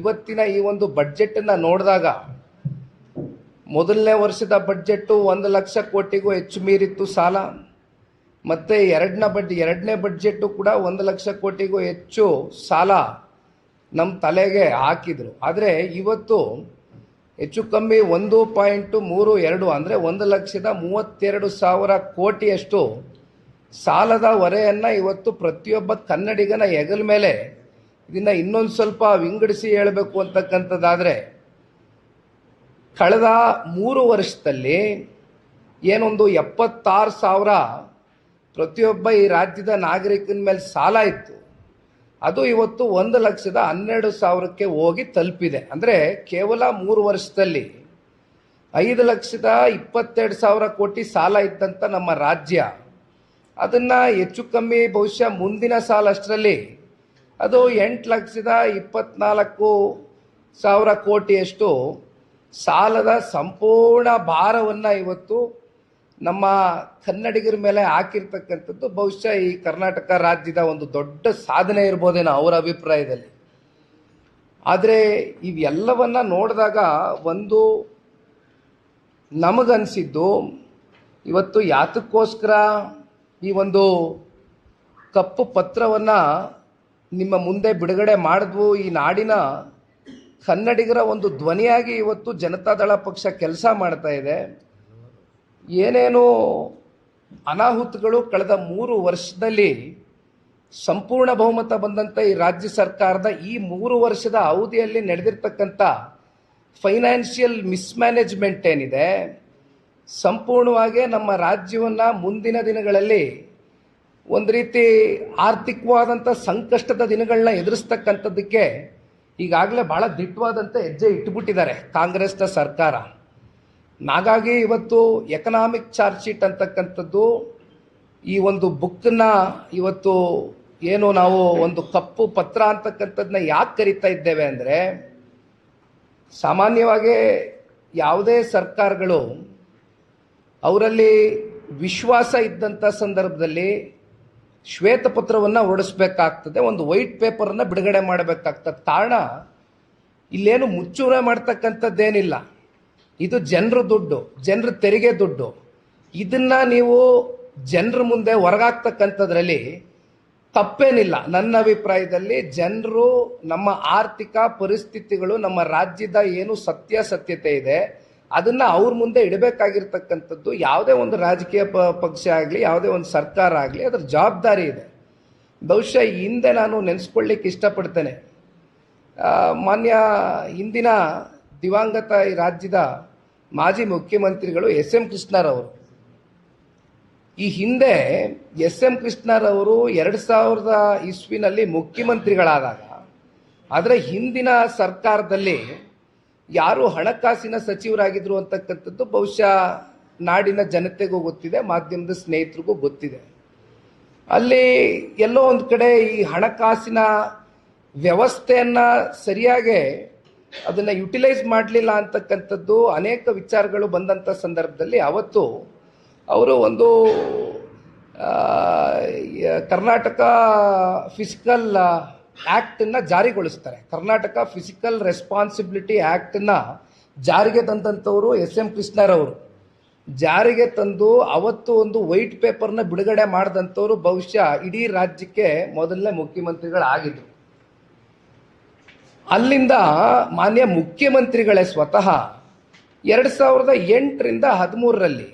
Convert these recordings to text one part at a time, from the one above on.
ಇವತ್ತಿನ ಈ ಒಂದು ಬಡ್ಜೆಟನ್ನು ನೋಡಿದಾಗ ಮೊದಲನೇ ವರ್ಷದ ಬಡ್ಜೆಟ್ಟು 1,00,000 ಕೋಟಿಗೂ ಹೆಚ್ಚು ಮೀರಿತ್ತು ಸಾಲ. ಮತ್ತು ಎರಡನೇ ಬಡ್ಜೆಟ್ಟು ಕೂಡ 1,00,000 ಕೋಟಿಗೂ ಹೆಚ್ಚು ಸಾಲ ನಮ್ಮ ತಲೆಗೆ ಹಾಕಿದರು. ಆದರೆ ಇವತ್ತು ಹೆಚ್ಚು ಕಮ್ಮಿ 1.32 ಅಂದರೆ 1,32,000 ಕೋಟಿಯಷ್ಟು ಸಾಲದ ಹೊರೆಯನ್ನು ಇವತ್ತು ಪ್ರತಿಯೊಬ್ಬ ಕನ್ನಡಿಗನ ಹೆಗಲ ಮೇಲೆ ಇದನ್ನು ಇನ್ನೊಂದು ಸ್ವಲ್ಪ ವಿಂಗಡಿಸಿ ಹೇಳಬೇಕು ಅಂತಕ್ಕಂಥದ್ದಾದರೆ, ಕಳೆದ 3 ವರ್ಷದಲ್ಲಿ ಏನೊಂದು 76,000 ಪ್ರತಿಯೊಬ್ಬ ಈ ರಾಜ್ಯದ ನಾಗರಿಕನ ಮೇಲೆ ಸಾಲ ಇತ್ತು, ಅದು ಇವತ್ತು 1,12,000ಕ್ಕೆ ಹೋಗಿ ತಲುಪಿದೆ. ಅಂದರೆ ಕೇವಲ 3 ವರ್ಷದಲ್ಲಿ 5,22,000 ಕೋಟಿ ಸಾಲ ಇದ್ದಂಥ ನಮ್ಮ ರಾಜ್ಯ ಅದನ್ನು ಹೆಚ್ಚು ಕಮ್ಮಿ ಬಹುಶಃ ಮುಂದಿನ ಸಾಲ ಅಷ್ಟರಲ್ಲಿ ಅದು 8,24,000 ಕೋಟಿಯಷ್ಟು ಸಾಲದ ಸಂಪೂರ್ಣ ಭಾರವನ್ನು ಇವತ್ತು ನಮ್ಮ ಕನ್ನಡಿಗರ ಮೇಲೆ ಹಾಕಿರ್ತಕ್ಕಂಥದ್ದು ಬಹುಶಃ ಈ ಕರ್ನಾಟಕ ರಾಜ್ಯದ ಒಂದು ದೊಡ್ಡ ಸಾಧನೆ ಇರ್ಬೋದೇನೋ ಅವರ ಅಭಿಪ್ರಾಯದಲ್ಲಿ. ಆದರೆ ಇವೆಲ್ಲವನ್ನ ನೋಡಿದಾಗ ಒಂದು ನಮಗನ್ಸಿದ್ದು, ಇವತ್ತು ಯಾತಕ್ಕೋಸ್ಕರ ಈ ಒಂದು ಕಪ್ಪು ಪತ್ರವನ್ನು ನಿಮ್ಮ ಮುಂದೆ ಬಿಡುಗಡೆ ಮಾಡಿದ್ವು, ಈ ನಾಡಿನ ಕನ್ನಡಿಗರ ಒಂದು ಧ್ವನಿಯಾಗಿ ಇವತ್ತು ಜನತಾದಳ ಪಕ್ಷ ಕೆಲಸ ಮಾಡ್ತಾ ಇದೆ. ಏನೇನು ಅನಾಹುತಗಳು ಕಳೆದ 3 ವರ್ಷದಲ್ಲಿ ಸಂಪೂರ್ಣ ಬಹುಮತ ಬಂದಂಥ ಈ ರಾಜ್ಯ ಸರ್ಕಾರದ ಈ 3 ವರ್ಷದ ಅವಧಿಯಲ್ಲಿ ನಡೆದಿರ್ತಕ್ಕಂಥ ಫೈನಾನ್ಷಿಯಲ್ ಮಿಸ್ಮ್ಯಾನೇಜ್ಮೆಂಟ್ ಏನಿದೆ, ಸಂಪೂರ್ಣವಾಗಿ ನಮ್ಮ ರಾಜ್ಯವನ್ನು ಮುಂದಿನ ದಿನಗಳಲ್ಲಿ ಒಂದು ರೀತಿ ಆರ್ಥಿಕವಾದಂಥ ಸಂಕಷ್ಟದ ದಿನಗಳನ್ನ ಎದುರಿಸ್ತಕ್ಕಂಥದ್ದಕ್ಕೆ ಈಗಾಗಲೇ ಭಾಳ ದಿಟ್ಟವಾದಂಥ ಹೆಜ್ಜೆ ಇಟ್ಟುಬಿಟ್ಟಿದ್ದಾರೆ ಕಾಂಗ್ರೆಸ್ನ ಸರ್ಕಾರ. ಹಾಗಾಗಿ ಇವತ್ತು ಎಕನಾಮಿಕ್ ಚಾರ್ಜ್ ಶೀಟ್ ಅಂತಕ್ಕಂಥದ್ದು ಈ ಒಂದು ಬುಕ್ಕನ್ನು ಇವತ್ತು ಏನು ನಾವು ಒಂದು ಕಪ್ಪು ಪತ್ರ ಅಂತಕ್ಕಂಥದ್ದನ್ನ ಯಾಕೆ ಕರಿತಾ ಇದ್ದೇವೆ ಅಂದರೆ, ಸಾಮಾನ್ಯವಾಗಿ ಯಾವುದೇ ಸರ್ಕಾರಗಳು ಅವರಲ್ಲಿ ವಿಶ್ವಾಸ ಇದ್ದಂಥ ಸಂದರ್ಭದಲ್ಲಿ ಶ್ವೇತಪತ್ರವನ್ನು ಹೊರಡಿಸ್ಬೇಕಾಗ್ತದೆ, ಒಂದು ವೈಟ್ ಪೇಪರನ್ನು ಬಿಡುಗಡೆ ಮಾಡಬೇಕಾಗ್ತದೆ. ಕಾರಣ ಇಲ್ಲೇನು ಮುಚ್ಚುಮರೆ ಮಾಡ್ತಕ್ಕಂಥದ್ದೇನಿಲ್ಲ, ಇದು ಜನರ ದುಡ್ಡು, ಜನರ ತೆರಿಗೆ ದುಡ್ಡು. ಇದನ್ನು ನೀವು ಜನರ ಮುಂದೆ ಹೊರಗಾಕ್ತಕ್ಕಂಥದ್ರಲ್ಲಿ ತಪ್ಪೇನಿಲ್ಲ. ನನ್ನ ಅಭಿಪ್ರಾಯದಲ್ಲಿ ಜನರು ನಮ್ಮ ಆರ್ಥಿಕ ಪರಿಸ್ಥಿತಿಗಳು, ನಮ್ಮ ರಾಜ್ಯದ ಏನು ಸತ್ಯಾಸತ್ಯತೆ ಇದೆ ಅದನ್ನು ಅವ್ರ ಮುಂದೆ ಇಡಬೇಕಾಗಿರ್ತಕ್ಕಂಥದ್ದು ಯಾವುದೇ ಒಂದು ರಾಜಕೀಯ ಪಕ್ಷ ಆಗಲಿ, ಯಾವುದೇ ಒಂದು ಸರ್ಕಾರ ಆಗಲಿ, ಅದರ ಜವಾಬ್ದಾರಿ ಇದೆ. ಬಹುಶಃ ಹಿಂದೆ ನಾನು ನೆನೆಸ್ಕೊಳ್ಳಿಕ್ಕೆ ಇಷ್ಟಪಡ್ತೇನೆ, ಮಾನ್ಯ ಹಿಂದಿನ ದಿವಂಗತ ಈ ರಾಜ್ಯದ ಮಾಜಿ ಮುಖ್ಯಮಂತ್ರಿಗಳು ಎಸ್.ಎಂ. ಕೃಷ್ಣರವರು. ಈ ಹಿಂದೆ ಎಸ್.ಎಂ. ಕೃಷ್ಣರವರು 2000 ಇಸ್ವಿನಲ್ಲಿ ಮುಖ್ಯಮಂತ್ರಿಗಳಾದಾಗ, ಆದರೆ ಹಿಂದಿನ ಸರ್ಕಾರದಲ್ಲಿ ಯಾರು ಹಣಕಾಸಿನ ಸಚಿವರಾಗಿದ್ರು ಅಂತಕ್ಕಂಥದ್ದು ಬಹುಶಃ ನಾಡಿನ ಜನತೆಗೂ ಗೊತ್ತಿದೆ, ಮಾಧ್ಯಮದ ಸ್ನೇಹಿತರಿಗೂ ಗೊತ್ತಿದೆ. ಅಲ್ಲಿ ಎಲ್ಲೋ ಒಂದು ಕಡೆ ಈ ಹಣಕಾಸಿನ ವ್ಯವಸ್ಥೆಯನ್ನು ಸರಿಯಾಗಿ ಅದನ್ನು ಯುಟಿಲೈಸ್ ಮಾಡಲಿಲ್ಲ ಅಂತಕ್ಕಂಥದ್ದು ಅನೇಕ ವಿಚಾರಗಳು ಬಂದಂಥ ಸಂದರ್ಭದಲ್ಲಿ ಅವತ್ತು ಅವರು ಒಂದು ಕರ್ನಾಟಕ ಫಿಸಿಕಲ್ ಆ್ಯಕ್ಟನ್ನು ಜಾರಿಗೊಳಿಸ್ತಾರೆ. ಕರ್ನಾಟಕ ಫಿಸಿಕಲ್ ರೆಸ್ಪಾನ್ಸಿಬಿಲಿಟಿ ಆ್ಯಕ್ಟನ್ನು ಜಾರಿಗೆ ತಂದಂಥವರು ಎಸ್.ಎಂ. ಕೃಷ್ಣರವರು. ಜಾರಿಗೆ ತಂದು ಅವತ್ತು ಒಂದು ವೈಟ್ ಪೇಪರ್ನ ಬಿಡುಗಡೆ ಮಾಡಿದಂಥವ್ರು ಬಹುಶಃ ಇಡೀ ರಾಜ್ಯಕ್ಕೆ ಮೊದಲನೇ ಮುಖ್ಯಮಂತ್ರಿಗಳಾಗಿದ್ದರು. ಅಲ್ಲಿಂದ ಮಾನ್ಯ ಮುಖ್ಯಮಂತ್ರಿಗಳೇ ಸ್ವತಃ 2008ರಿಂದ 13ರಲ್ಲಿ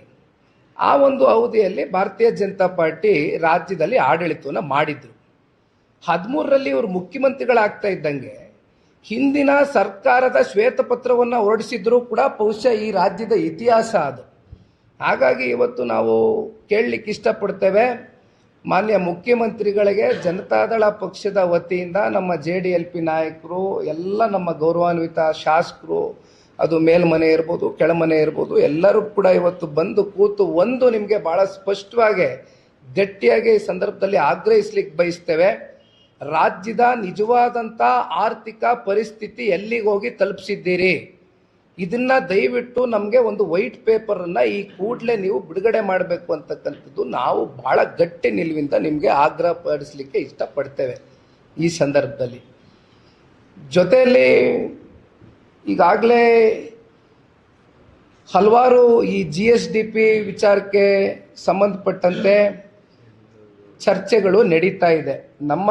ಆ ಒಂದು ಅವಧಿಯಲ್ಲಿ ಭಾರತೀಯ ಜನತಾ ಪಾರ್ಟಿ ರಾಜ್ಯದಲ್ಲಿ ಆಡಳಿತವನ್ನು ಮಾಡಿದ್ರು. 13ರಲ್ಲಿ ಇವರು ಮುಖ್ಯಮಂತ್ರಿಗಳಾಗ್ತಾ ಇದ್ದಂಗೆ ಹಿಂದಿನ ಸರ್ಕಾರದ ಶ್ವೇತಪತ್ರವನ್ನು ಹೊರಡಿಸಿದ್ರು ಕೂಡ ಬಹುಶಃ ಈ ರಾಜ್ಯದ ಇತಿಹಾಸ ಅದು. ಹಾಗಾಗಿ ಇವತ್ತು ನಾವು ಕೇಳಲಿಕ್ಕೆ ಇಷ್ಟಪಡ್ತೇವೆ, ಮಾನ್ಯ ಮುಖ್ಯಮಂತ್ರಿಗಳಿಗೆ ಜನತಾದಳ ಪಕ್ಷದ ವತಿಯಿಂದ ನಮ್ಮ JDLP ನಾಯಕರು, ಎಲ್ಲ ನಮ್ಮ ಗೌರವಾನ್ವಿತ ಶಾಸಕರು, ಅದು ಮೇಲ್ಮನೆ ಇರ್ಬೋದು ಕೆಳಮನೆ ಇರ್ಬೋದು, ಎಲ್ಲರೂ ಕೂಡ ಇವತ್ತು ಬಂದು ಕೂತು ಒಂದು ನಿಮಗೆ ಭಾಳ ಸ್ಪಷ್ಟವಾಗಿ ಗಟ್ಟಿಯಾಗಿ ಈ ಸಂದರ್ಭದಲ್ಲಿ ಆಗ್ರಹಿಸ್ಲಿಕ್ಕೆ ಬಯಸ್ತೇವೆ. ರಾಜ್ಯದ ನಿಜವಾದಂಥ ಆರ್ಥಿಕ ಪರಿಸ್ಥಿತಿ ಎಲ್ಲಿಗೆ ಹೋಗಿ ತಲುಪಿಸಿದ್ದೀರಿ, ಇದನ್ನ ದಯವಿಟ್ಟು ನಮಗೆ ಒಂದು ವೈಟ್ ಪೇಪರನ್ನು ಈ ಕೂಡಲೇ ನೀವು ಬಿಡುಗಡೆ ಮಾಡಬೇಕು ಅಂತಕ್ಕಂಥದ್ದು ನಾವು ಭಾಳ ಗಟ್ಟಿ ನಿಲುವಿಂದ ನಿಮಗೆ ಆಗ್ರಹ ಪಡಿಸಲಿಕ್ಕೆ ಇಷ್ಟಪಡ್ತೇವೆ. ಈ ಸಂದರ್ಭದಲ್ಲಿ ಜೊತೆಯಲ್ಲಿ ಈಗಾಗಲೇ ಹಲವಾರು ಈ GSDP ವಿಚಾರಕ್ಕೆ ಸಂಬಂಧಪಟ್ಟಂತೆ ಚರ್ಚೆಗಳು ನಡೀತಾ ಇದೆ. ನಮ್ಮ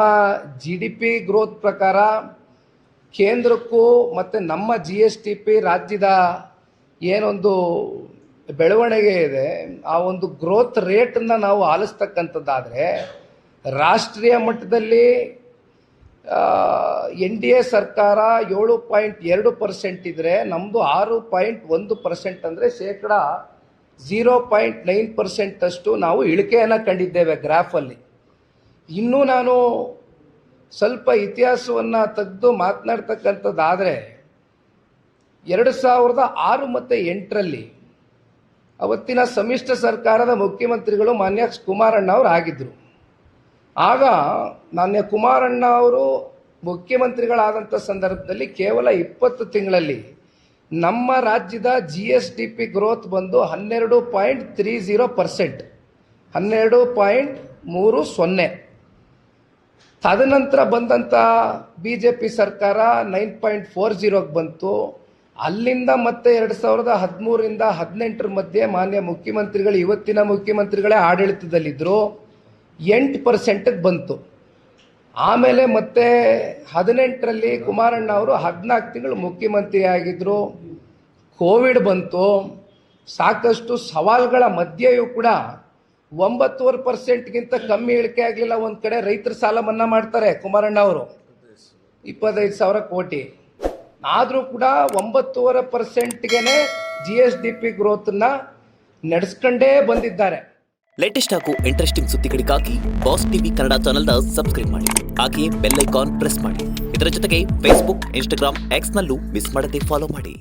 GDP ಗ್ರೋತ್ ಪ್ರಕಾರ ಕೇಂದ್ರಕ್ಕೂ ಮತ್ತು ನಮ್ಮ GSDP ರಾಜ್ಯದ ಏನೊಂದು ಬೆಳವಣಿಗೆ ಇದೆ, ಆ ಒಂದು ಗ್ರೋತ್ ರೇಟನ್ನು ನಾವು ಆಲಿಸ್ತಕ್ಕಂಥದ್ದಾದರೆ ರಾಷ್ಟ್ರೀಯ ಮಟ್ಟದಲ್ಲಿ NDA ಸರ್ಕಾರ 7.2% ಇದ್ದರೆ ನಮ್ಮದು 6.1%, ಅಂದರೆ ಶೇಕಡ 0.9% ಅಷ್ಟು ನಾವು ಇಳಿಕೆಯನ್ನು ಕಂಡಿದ್ದೇವೆ ಗ್ರಾಫಲ್ಲಿ. ಇನ್ನೂ ನಾನು ಸ್ವಲ್ಪ ಇತಿಹಾಸವನ್ನು ತೆಗೆದು ಮಾತನಾಡ್ತಕ್ಕಂಥದ್ದಾದರೆ 2006 ಮತ್ತು 2008ರಲ್ಲಿ ಅವತ್ತಿನ ಸಮ್ಮಿಶ್ರ ಸರ್ಕಾರದ ಮುಖ್ಯಮಂತ್ರಿಗಳು ಮಾನ್ಯ ಕುಮಾರಣ್ಣ ಅವರು ಆಗಿದ್ದರು. ಆಗ ಮಾನ್ಯ ಕುಮಾರಣ್ಣ ಅವರು ಮುಖ್ಯಮಂತ್ರಿಗಳಾದಂಥ ಸಂದರ್ಭದಲ್ಲಿ ಕೇವಲ 20 ತಿಂಗಳಲ್ಲಿ ನಮ್ಮ ರಾಜ್ಯದ GSDP ಗ್ರೋತ್ ಬಂದು 12.30%, 12.30. ತದನಂತರ ಬಂದಂಥ BJP ಸರ್ಕಾರ 9.40ಗೆ ಬಂತು. ಅಲ್ಲಿಂದ ಮತ್ತೆ 2013ರಿಂದ 2018 ಮಧ್ಯೆ ಮಾನ್ಯ ಮುಖ್ಯಮಂತ್ರಿಗಳು, ಇವತ್ತಿನ ಮುಖ್ಯಮಂತ್ರಿಗಳೇ ಆಡಳಿತದಲ್ಲಿದ್ದರು, 8%ಗೆ ಬಂತು. ಆಮೇಲೆ ಮತ್ತೆ 2018ರಲ್ಲಿ ಕುಮಾರಣ್ಣ ಅವರು 14 ತಿಂಗಳು ಮುಖ್ಯಮಂತ್ರಿ ಆಗಿದ್ದರು. ಕೋವಿಡ್ ಬಂತು. ಸಾಕಷ್ಟು ಸವಾಲುಗಳ ಮಧ್ಯೆಯೂ ಕೂಡ 9.5%ಗಿಂತ ಕಮ್ಮಿ ಇಳಿಕೆ ಆಗಲಿಲ್ಲ. ಒಂದು ಕಡೆ ರೈತರ ಸಾಲ ಮನ್ನಾ ಮಾಡ್ತಾರೆ ಕುಮಾರಣ್ಣ ಅವರು, 25,000 ಕೋಟಿ. ಆದರೂ ಕೂಡ 9.5%ಗೆ GSDP ಗ್ರೋತ್ನ ನಡೆಸ್ಕೊಂಡೇ ಬಂದಿದ್ದಾರೆ. ಲೇಟೆಸ್ಟ್ ಹಾಗೂ ಇಂಟ್ರೆಸ್ಟಿಂಗ್ ಸುದ್ದಿಗಳಿಗಾಗಿ ಬಾಸ್ ಟಿವಿ ಕನ್ನಡ ಚಾನೆಲ್ನ ಸಬ್ಸ್ಕ್ರೈಬ್ ಮಾಡಿ. ಹಾಗೆಯೇ ಬೆಲ್ ಐಕಾನ್ ಪ್ರೆಸ್ ಮಾಡಿ. ಇದರ ಜೊತೆಗೆ ಫೇಸ್ಬುಕ್, ಇನ್ಸ್ಟಾಗ್ರಾಮ್, ಎಕ್ಸ್ನಲ್ಲೂ ಮಿಸ್ ಮಾಡದೆ ಫಾಲೋ ಮಾಡಿ.